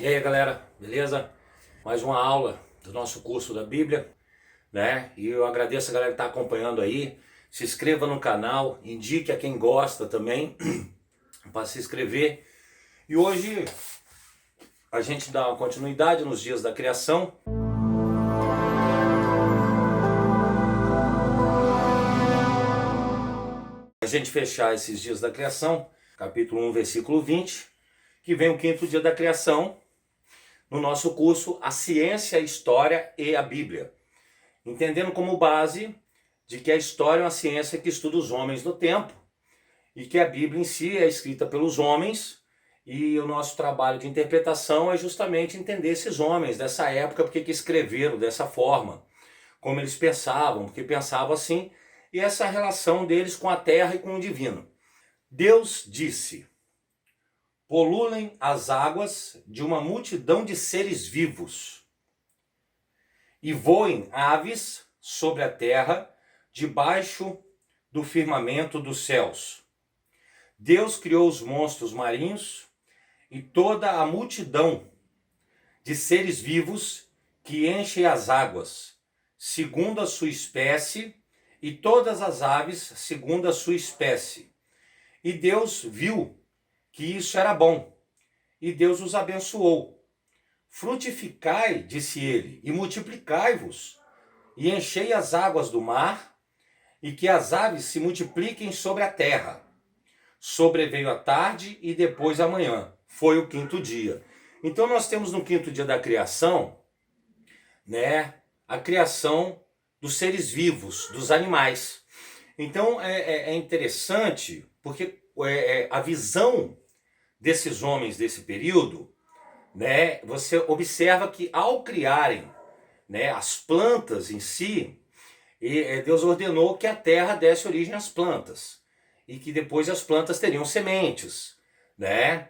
E aí galera, beleza? Mais uma aula do nosso curso da Bíblia, né? E eu agradeço a galera que está acompanhando aí. Se inscreva no canal, indique a quem gosta também para se inscrever. E hoje a gente dá uma continuidade nos dias da criação. A gente fechar esses dias da criação, capítulo 1, versículo 20, que vem o quinto dia da criação, no nosso curso A Ciência, a História e a Bíblia. Entendendo como base de que a história é uma ciência que estuda os homens do tempo e que a Bíblia em si é escrita pelos homens, e o nosso trabalho de interpretação é justamente entender esses homens dessa época, porque que escreveram dessa forma, como eles pensavam, porque pensavam assim, e essa relação deles com a terra e com o divino. Deus disse: polulem as águas de uma multidão de seres vivos, e voem aves sobre a terra, debaixo do firmamento dos céus. Deus criou os monstros marinhos e toda a multidão de seres vivos que enchem as águas, segundo a sua espécie, e todas as aves segundo a sua espécie. E Deus viu que isso era bom, e Deus os abençoou. Frutificai, disse ele, e multiplicai-vos, e enchei as águas do mar, e que as aves se multipliquem sobre a terra. Sobreveio a tarde e depois a manhã. Foi o quinto dia. Então nós temos no quinto dia da criação, né, a criação dos seres vivos, dos animais. Então é interessante, porque a visão desses homens desse período, né, você observa que ao criarem, né, as plantas em si, Deus ordenou que a terra desse origem às plantas e que depois as plantas teriam sementes, né?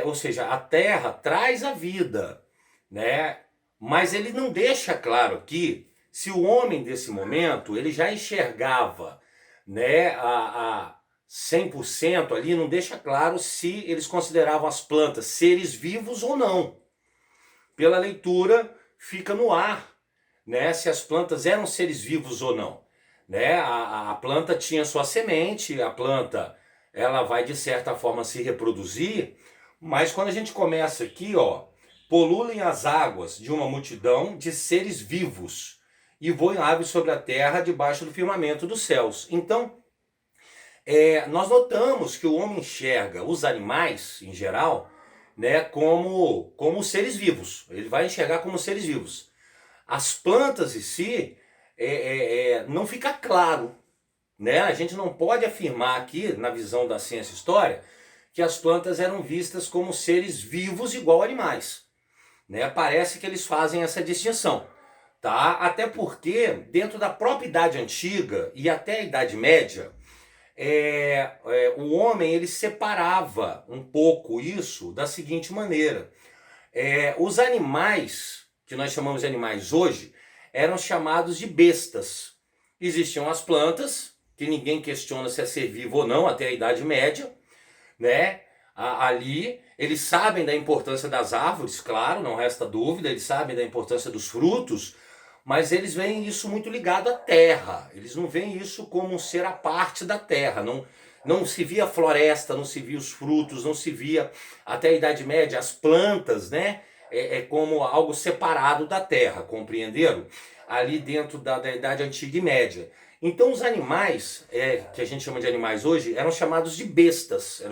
Ou seja, a terra traz a vida, né? Mas ele não deixa claro aqui se o homem desse momento ele já enxergava, né, a 100% ali, não deixa claro se eles consideravam as plantas seres vivos ou não. Pela leitura fica no ar, né, se as plantas eram seres vivos ou não. Né? A planta tinha sua semente, a planta ela vai de certa forma se reproduzir, mas quando a gente começa aqui, ó, polulem as águas de uma multidão de seres vivos e voem aves sobre a terra debaixo do firmamento dos céus. Então, nós notamos que o homem enxerga os animais, em geral, né, como seres vivos. Ele vai enxergar como seres vivos. As plantas em si, não fica claro, né? A gente não pode afirmar aqui, na visão da ciência e história, que as plantas eram vistas como seres vivos igual animais, né? Parece que eles fazem essa distinção, tá? Até porque, dentro da própria Idade Antiga e até a Idade Média, o homem ele separava um pouco isso da seguinte maneira. Os animais, que nós chamamos de animais hoje, eram chamados de bestas. Existiam as plantas, que ninguém questiona se é ser vivo ou não, até a Idade Média, né? Ali, eles sabem da importância das árvores, claro, não resta dúvida, eles sabem da importância dos frutos, mas eles veem isso muito ligado à terra, eles não veem isso como um ser à parte da terra, não se via floresta, não se via os frutos, não se via, até a Idade Média, as plantas, né? Como algo separado da terra, compreenderam? Ali dentro da Idade Antiga e Média. Então os animais, que a gente chama de animais hoje, eram chamados de bestas,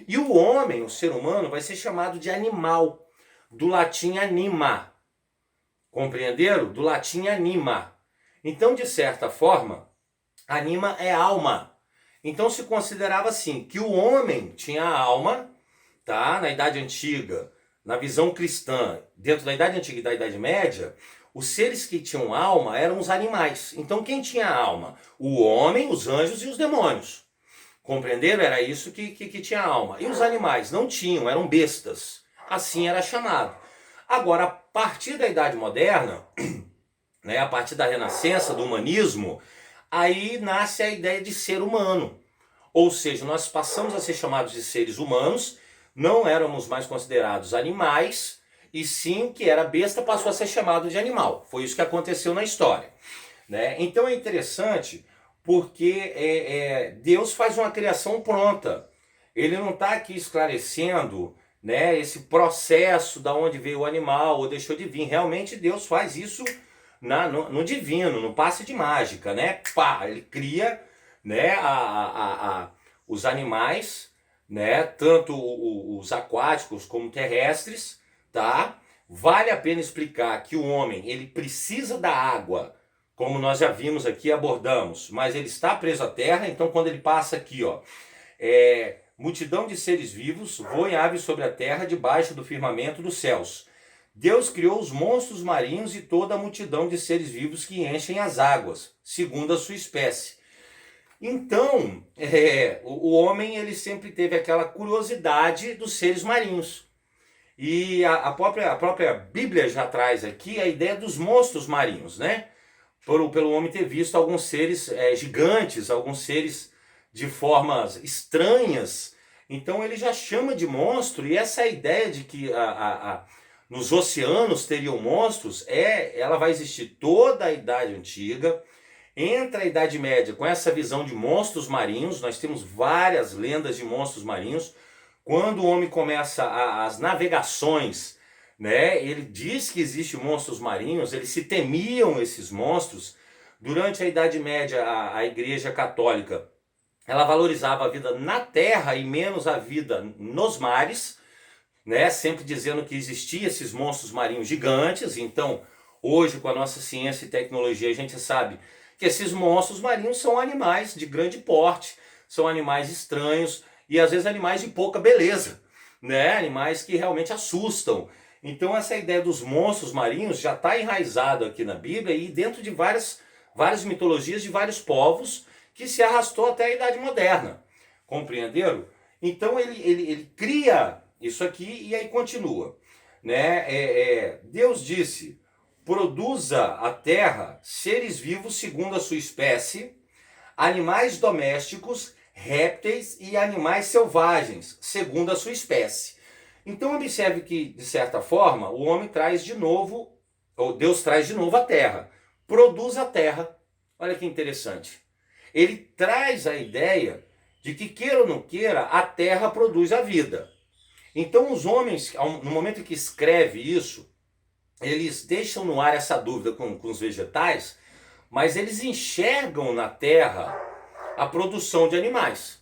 e o homem, o ser humano, vai ser chamado de animal, do latim anima, compreenderam? Do latim anima. Então, de certa forma, anima é alma. Então se considerava assim, que o homem tinha alma, tá? Na Idade Antiga, na visão cristã, dentro da Idade Antiga e da Idade Média, os seres que tinham alma eram os animais. Então quem tinha alma? O homem, os anjos e os demônios. Compreenderam? Era isso que tinha alma. E os animais não tinham, eram bestas. Assim era chamado. Agora, a partir da Idade Moderna, né, a partir da Renascença, do humanismo, aí nasce a ideia de ser humano. Ou seja, nós passamos a ser chamados de seres humanos não éramos mais considerados animais, e sim o que era besta passou a ser chamado de animal. Foi isso que aconteceu na história, né? Então é interessante porque Deus faz uma criação pronta. Ele não está aqui esclarecendo, né, esse processo da onde veio o animal ou deixou de vir. Realmente Deus faz isso no divino, no passe de mágica, né? Pá, ele cria, né, os animais, né, tanto os aquáticos como terrestres, tá? Vale a pena explicar que o homem, ele precisa da água, como nós já vimos aqui, abordamos, mas ele está preso à terra, então quando ele passa aqui, ó, multidão de seres vivos voam aves sobre a terra debaixo do firmamento dos céus. Deus criou os monstros marinhos e toda a multidão de seres vivos que enchem as águas, segundo a sua espécie. Então, o homem ele sempre teve aquela curiosidade dos seres marinhos. E a própria Bíblia já traz aqui a ideia dos monstros marinhos, né? Pelo homem ter visto alguns seres gigantes, alguns seres de formas estranhas. Então ele já chama de monstro, e essa ideia de que nos oceanos teriam monstros, ela vai existir toda a Idade Antiga. Entra a Idade Média com essa visão de monstros marinhos, nós temos várias lendas de monstros marinhos. Quando o homem começa as navegações, né, ele diz que existem monstros marinhos, eles se temiam esses monstros. Durante a Idade Média, a Igreja Católica, ela valorizava a vida na terra e menos a vida nos mares, né, sempre dizendo que existiam esses monstros marinhos gigantes. Então, hoje, com a nossa ciência e tecnologia, a gente sabe que esses monstros marinhos são animais de grande porte, são animais estranhos e às vezes animais de pouca beleza, né? Animais que realmente assustam. Então essa ideia dos monstros marinhos já está enraizado aqui na Bíblia e dentro de várias mitologias de vários povos que se arrastou até a Idade Moderna. Compreenderam? Então ele cria isso aqui e aí continua, né? Deus disse: produza a terra seres vivos segundo a sua espécie, animais domésticos, répteis e animais selvagens, segundo a sua espécie. Então observe que, de certa forma, o homem traz de novo, ou Deus traz de novo a terra. Produz a terra. Olha que interessante. Ele traz a ideia de que, queira ou não queira, a terra produz a vida. Então os homens, no momento em que escreve isso, eles deixam no ar essa dúvida com os vegetais, mas eles enxergam na terra a produção de animais.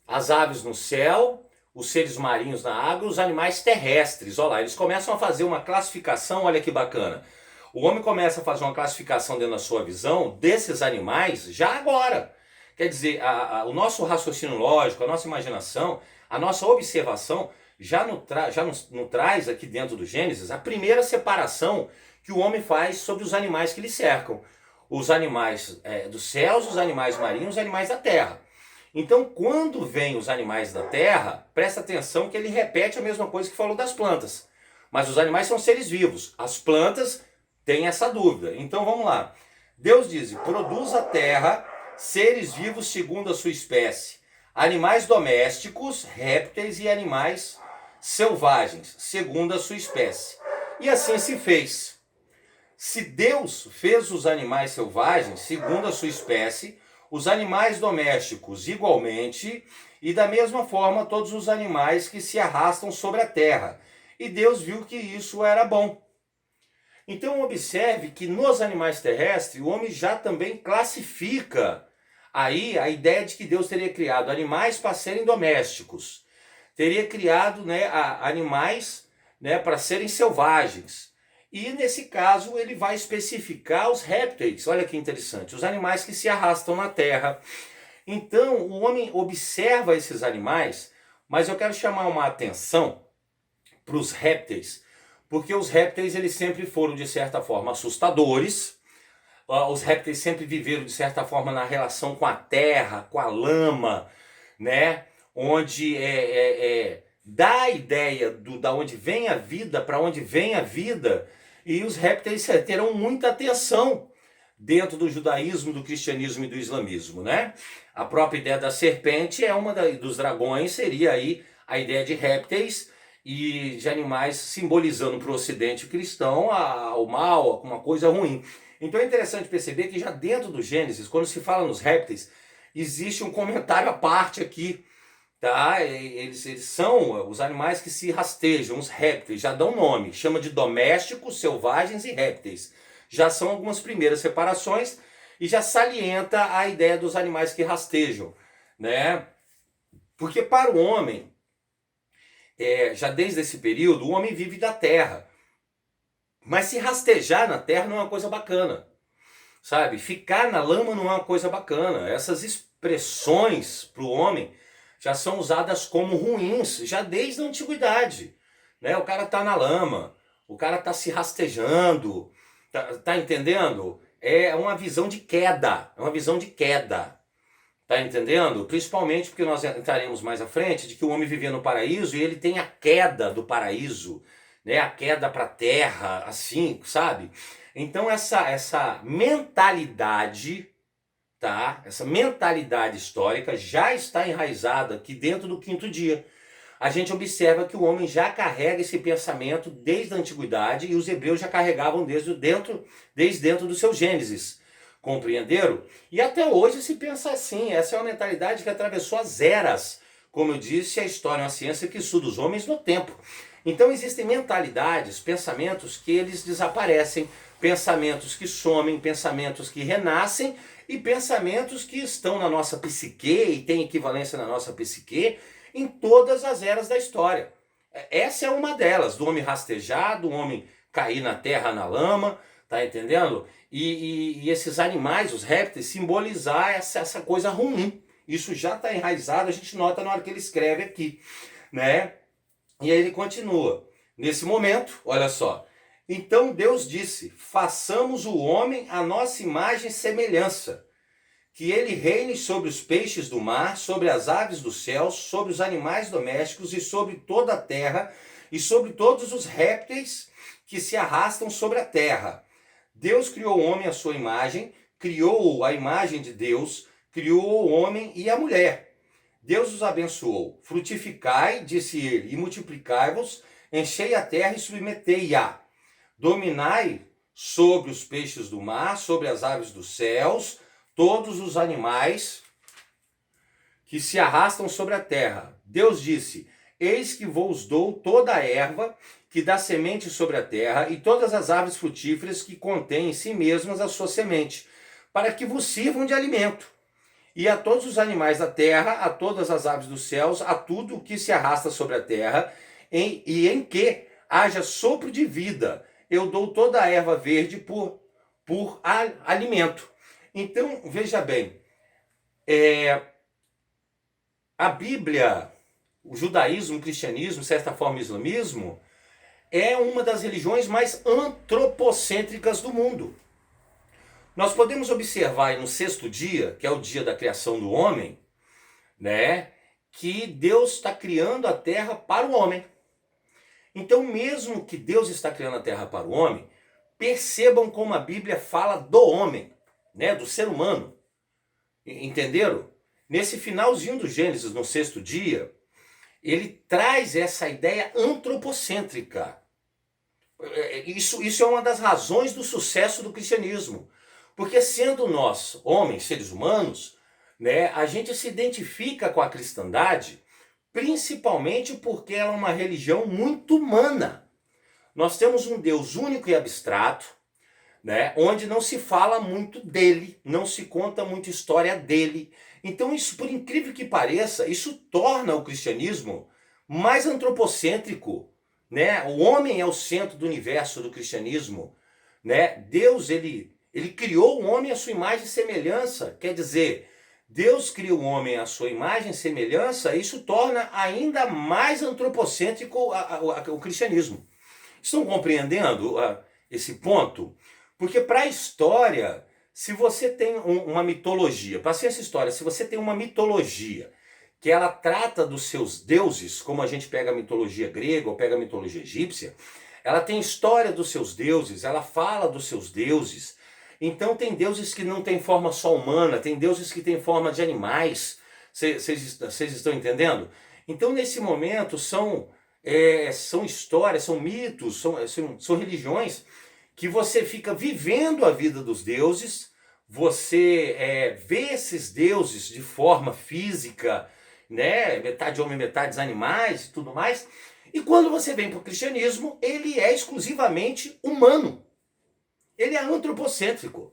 As aves no céu, os seres marinhos na água, os animais terrestres. Olha lá, eles começam a fazer uma classificação, olha que bacana. O homem começa a fazer uma classificação dentro da sua visão desses animais já agora. Quer dizer, o nosso raciocínio lógico, a nossa imaginação, a nossa observação já nos traz aqui dentro do Gênesis a primeira separação que o homem faz sobre os animais que lhe cercam. Os animais dos céus, os animais marinhos, os animais da terra. Então, quando vem os animais da terra, presta atenção que ele repete a mesma coisa que falou das plantas. Mas os animais são seres vivos. As plantas têm essa dúvida. Então, vamos lá. Deus diz: produz a terra seres vivos segundo a sua espécie, animais domésticos, répteis e animais selvagens, segundo a sua espécie. E assim se fez. Se Deus fez os animais selvagens, segundo a sua espécie, os animais domésticos igualmente, e da mesma forma todos os animais que se arrastam sobre a terra. E Deus viu que isso era bom. Então observe que nos animais terrestres o homem já também classifica aí a ideia de que Deus teria criado animais para serem domésticos. Teria criado, né, animais, né, para serem selvagens. E nesse caso ele vai especificar os répteis. Olha que interessante, os animais que se arrastam na terra. Então o homem observa esses animais, mas eu quero chamar uma atenção para os répteis, porque os répteis eles sempre foram de certa forma assustadores. Os répteis sempre viveram de certa forma na relação com a terra, com a lama, né? Onde dá a ideia da onde vem a vida, para onde vem a vida, e os répteis terão muita atenção dentro do judaísmo, do cristianismo e do islamismo, né? A própria ideia da serpente é uma dos dragões, seria aí a ideia de répteis e de animais simbolizando para o ocidente cristão o mal, uma coisa ruim. Então é interessante perceber que já dentro do Gênesis, quando se fala nos répteis, existe um comentário à parte aqui, tá? Eles são os animais que se rastejam, os répteis, já dão nome, chama de domésticos, selvagens e répteis. Já são algumas primeiras separações e já salienta a ideia dos animais que rastejam, né? Porque para o homem, já desde esse período, o homem vive da terra. Mas se rastejar na terra não é uma coisa bacana, sabe? Ficar na lama não é uma coisa bacana. Essas expressões para o homem já são usadas como ruins, já desde a antiguidade, né? O cara tá na lama, o cara tá se rastejando, tá entendendo? É uma visão de queda, é uma visão de queda. Tá entendendo? Principalmente porque nós entraremos mais à frente de que o homem vivia no paraíso e ele tem a queda do paraíso, né? A queda para a terra, assim, sabe? Então essa mentalidade, tá? Essa mentalidade histórica já está enraizada aqui dentro do quinto dia. A gente observa que o homem já carrega esse pensamento desde a antiguidade e os hebreus já carregavam desde dentro do seu Gênesis. Compreenderam? E até hoje se pensa assim, essa é uma mentalidade que atravessou as eras. Como eu disse, a história é uma ciência que estuda os homens no tempo. Então existem mentalidades, pensamentos que eles desaparecem, pensamentos que somem, pensamentos que renascem e pensamentos que estão na nossa psique e têm equivalência na nossa psique em todas as eras da história. Essa é uma delas, do homem rastejar, do homem cair na terra, na lama, tá entendendo? E esses animais, os répteis, simbolizar essa coisa ruim. Isso já está enraizado, a gente nota na hora que ele escreve aqui, né? E aí ele continua. Nesse momento, olha só. Então Deus disse, façamos o homem à nossa imagem e semelhança, que ele reine sobre os peixes do mar, sobre as aves dos céus, sobre os animais domésticos e sobre toda a terra, e sobre todos os répteis que se arrastam sobre a terra. Deus criou o homem à sua imagem, criou-o à imagem de Deus, criou o homem e a mulher. Deus os abençoou. Frutificai, disse ele, e multiplicai-vos, enchei a terra e submetei-a. Dominai sobre os peixes do mar, sobre as aves dos céus, todos os animais que se arrastam sobre a terra. Deus disse, eis que vos dou toda a erva que dá semente sobre a terra, e todas as aves frutíferas que contêm em si mesmas a sua semente, para que vos sirvam de alimento. E a todos os animais da terra, a todas as aves dos céus, a tudo o que se arrasta sobre a terra, e em que haja sopro de vida, eu dou toda a erva verde por alimento. Então, veja bem, a Bíblia, o judaísmo, o cristianismo, de certa forma o islamismo, é uma das religiões mais antropocêntricas do mundo. Nós podemos observar aí no sexto dia, que é o dia da criação do homem, né, que Deus está criando a terra para o homem. Então, mesmo que Deus está criando a terra para o homem, percebam como a Bíblia fala do homem, né, do ser humano. Entenderam? Nesse finalzinho do Gênesis, no sexto dia, ele traz essa ideia antropocêntrica. Isso é uma das razões do sucesso do cristianismo. Porque sendo nós, homens, seres humanos, né, a gente se identifica com a cristandade, principalmente porque ela é uma religião muito humana. Nós temos um Deus único e abstrato, né, onde não se fala muito dele, não se conta muita história dele. Então isso, por incrível que pareça, isso torna o cristianismo mais antropocêntrico, né? O homem é o centro do universo do cristianismo, né? Deus, ele criou o homem à sua imagem e semelhança, quer dizer, Deus cria o homem à sua imagem e semelhança, e isso torna ainda mais antropocêntrico o cristianismo. Estão compreendendo esse ponto? Porque para a história, se você tem uma mitologia, para essa história, se você tem uma mitologia que ela trata dos seus deuses, como a gente pega a mitologia grega ou pega a mitologia egípcia, ela tem história dos seus deuses, ela fala dos seus deuses. Então tem deuses que não têm forma só humana, tem deuses que têm forma de animais. Vocês estão entendendo? Então, nesse momento, são histórias, são mitos, são religiões que você fica vivendo a vida dos deuses, você vê esses deuses de forma física, né? Metade homem, metade animais e tudo mais. E quando você vem para o cristianismo, ele é exclusivamente humano. Ele é antropocêntrico.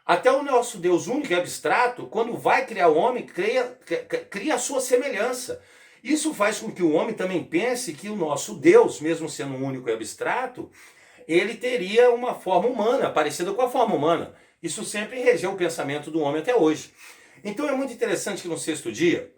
Até o nosso Deus único e abstrato, quando vai criar o homem, cria a sua semelhança. Isso faz com que o homem também pense que o nosso Deus, mesmo sendo único e abstrato, ele teria uma forma humana, parecida com a forma humana. Isso sempre regeu o pensamento do homem até hoje. Então é muito interessante que no sexto dia,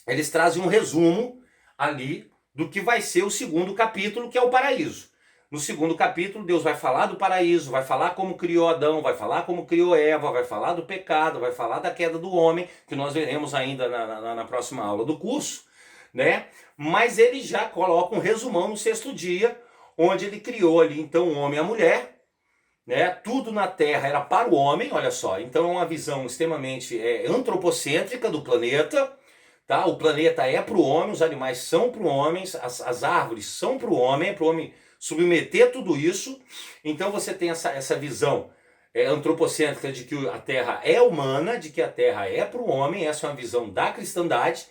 eles trazem um resumo ali do que vai ser o segundo capítulo, que é o paraíso. No segundo capítulo, Deus vai falar do paraíso, vai falar como criou Adão, vai falar como criou Eva, vai falar do pecado, vai falar da queda do homem, que nós veremos ainda na próxima aula do curso, né? Mas ele já coloca um resumão no sexto dia, onde ele criou ali então o homem e a mulher, né? Tudo na Terra era para o homem, olha só. Então é uma visão extremamente antropocêntrica do planeta, tá? O planeta é para o homem, os animais são para o homem, as árvores são para o homem, é para o homem submeter tudo isso. Então você tem essa visão antropocêntrica de que a Terra é humana, de que a Terra é para o homem. Essa é uma visão da cristandade.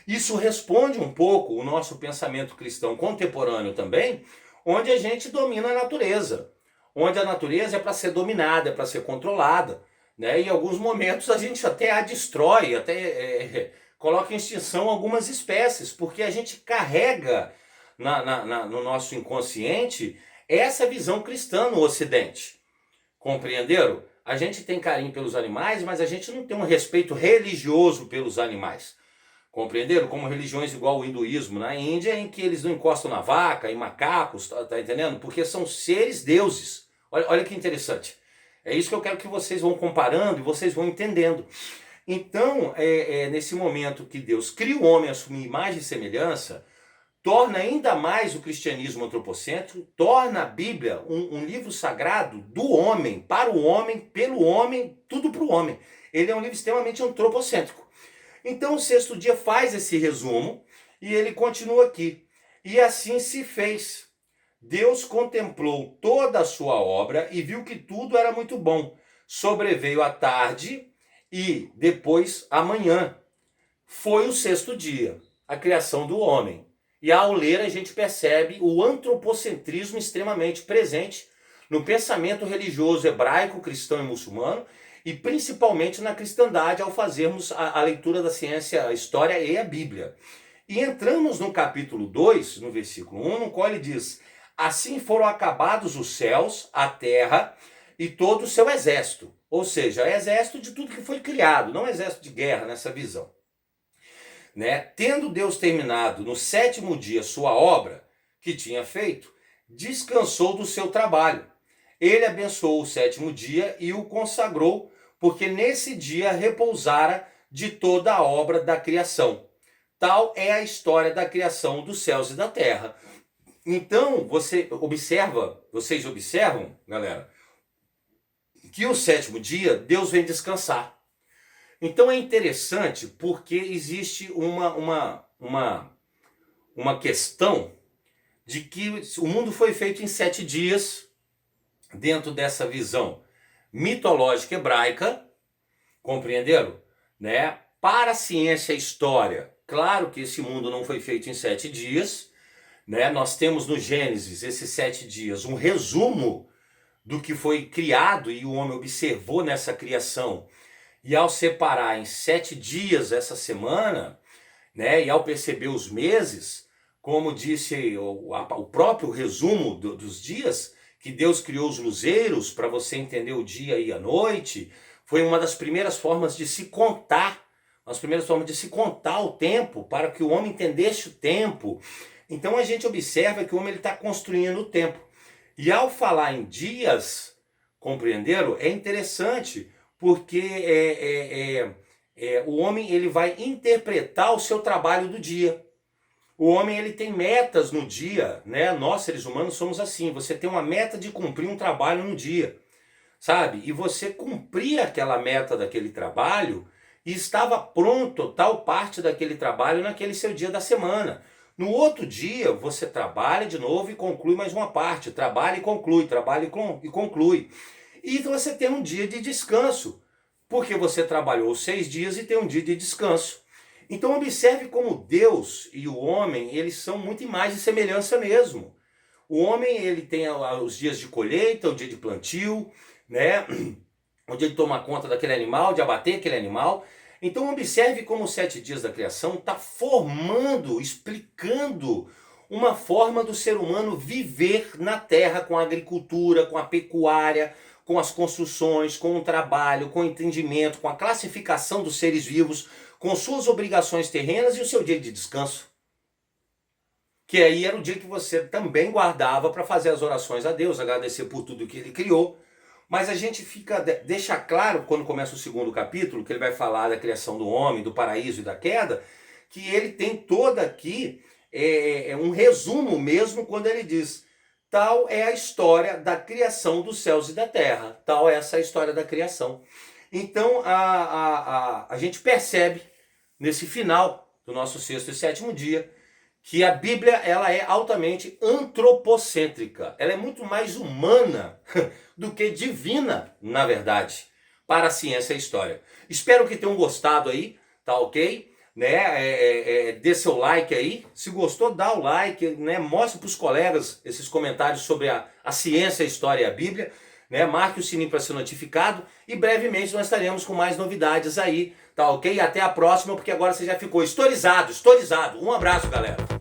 Isso responde um pouco o nosso pensamento cristão contemporâneo também, onde a gente domina a natureza, onde a natureza é para ser dominada, é para ser controlada, né? Em alguns momentos a gente até a destrói, até coloca em extinção algumas espécies, porque a gente carrega no nosso inconsciente essa visão cristã no Ocidente. Compreenderam? A gente tem carinho pelos animais, mas a gente não tem um respeito religioso pelos animais. Compreenderam? Como religiões igual o hinduísmo na Índia, em que eles não encostam na vaca, em macacos, tá entendendo? Porque são seres deuses. Olha que interessante. É isso que eu quero que vocês vão comparando e vocês vão entendendo. Então, nesse momento que Deus cria o homem a sua imagem e semelhança, torna ainda mais o cristianismo antropocêntrico, torna a Bíblia um livro sagrado do homem, para o homem, pelo homem, tudo para o homem. Ele é um livro extremamente antropocêntrico. Então o sexto dia faz esse resumo e ele continua aqui. E assim se fez. Deus contemplou toda a sua obra e viu que tudo era muito bom. Sobreveio a tarde e depois a manhã. Foi o sexto dia, a criação do homem. E ao ler a gente percebe o antropocentrismo extremamente presente no pensamento religioso hebraico, cristão e muçulmano, e principalmente na cristandade ao fazermos a leitura da ciência, a história e a Bíblia. E entramos no capítulo 2, no versículo 1, no qual ele diz: assim foram acabados os céus, a terra e todo o seu exército. Ou seja, exército de tudo que foi criado, não exército de guerra nessa visão. Né? Tendo Deus terminado no sétimo dia sua obra que tinha feito, descansou do seu trabalho. Ele abençoou o sétimo dia e o consagrou, porque nesse dia repousara de toda a obra da criação. Tal é a história da criação dos céus e da terra. Então, vocês observam, galera, que o sétimo dia Deus vem descansar. Então é interessante porque existe uma questão de que o mundo foi feito em 7 dias, dentro dessa visão mitológica hebraica, compreenderam? Né? Para a ciência e a história, claro que esse mundo não foi feito em 7 dias, né? Nós temos no Gênesis, esses 7 dias, um resumo do que foi criado e o homem observou nessa criação. E ao separar em 7 dias essa semana, né, e ao perceber os meses, como disse o próprio resumo dos dias, que Deus criou os luzeiros para você entender o dia e a noite, foi uma das primeiras formas de se contar, o tempo, para que o homem entendesse o tempo. Então a gente observa que o homem está construindo o tempo. E ao falar em dias, compreenderam? É interessante, porque o homem ele vai interpretar o seu trabalho do dia. O homem ele tem metas no dia, né? Nós seres humanos somos assim. Você tem uma meta de cumprir um trabalho no dia, sabe? E você cumprir aquela meta daquele trabalho, e estava pronto tal parte daquele trabalho naquele seu dia da semana. No outro dia, você trabalha de novo e conclui mais uma parte, trabalha e conclui, trabalha e conclui. E você tem um dia de descanso, porque você trabalhou 6 dias e tem um dia de descanso. Então observe como Deus e o homem, eles são muito imagem e semelhança mesmo. O homem, ele tem os dias de colheita, o dia de plantio, né? O dia de tomar conta daquele animal, de abater aquele animal. Então observe como os 7 dias da criação está formando, explicando uma forma do ser humano viver na terra com a agricultura, com a pecuária, com as construções, com o trabalho, com o entendimento, com a classificação dos seres vivos, com suas obrigações terrenas e o seu dia de descanso. Que aí era o dia que você também guardava para fazer as orações a Deus, agradecer por tudo que Ele criou. Mas a gente deixa claro, quando começa o segundo capítulo, que ele vai falar da criação do homem, do paraíso e da queda, que ele tem toda aqui um resumo mesmo quando ele diz: tal é a história da criação dos céus e da terra, tal é essa história da criação. Então a gente percebe nesse final do nosso 6º e 7º dia que a Bíblia ela é altamente antropocêntrica, ela é muito mais humana do que divina, na verdade, para a ciência e a história. Espero que tenham gostado aí, tá ok? Né? Dê seu like aí, se gostou dá o like, né? Mostre para os colegas esses comentários sobre a ciência, a história e a Bíblia, né? Marque o sininho para ser notificado e brevemente nós estaremos com mais novidades aí, tá ok? Até a próxima, porque agora você já ficou historizado. Um abraço, galera!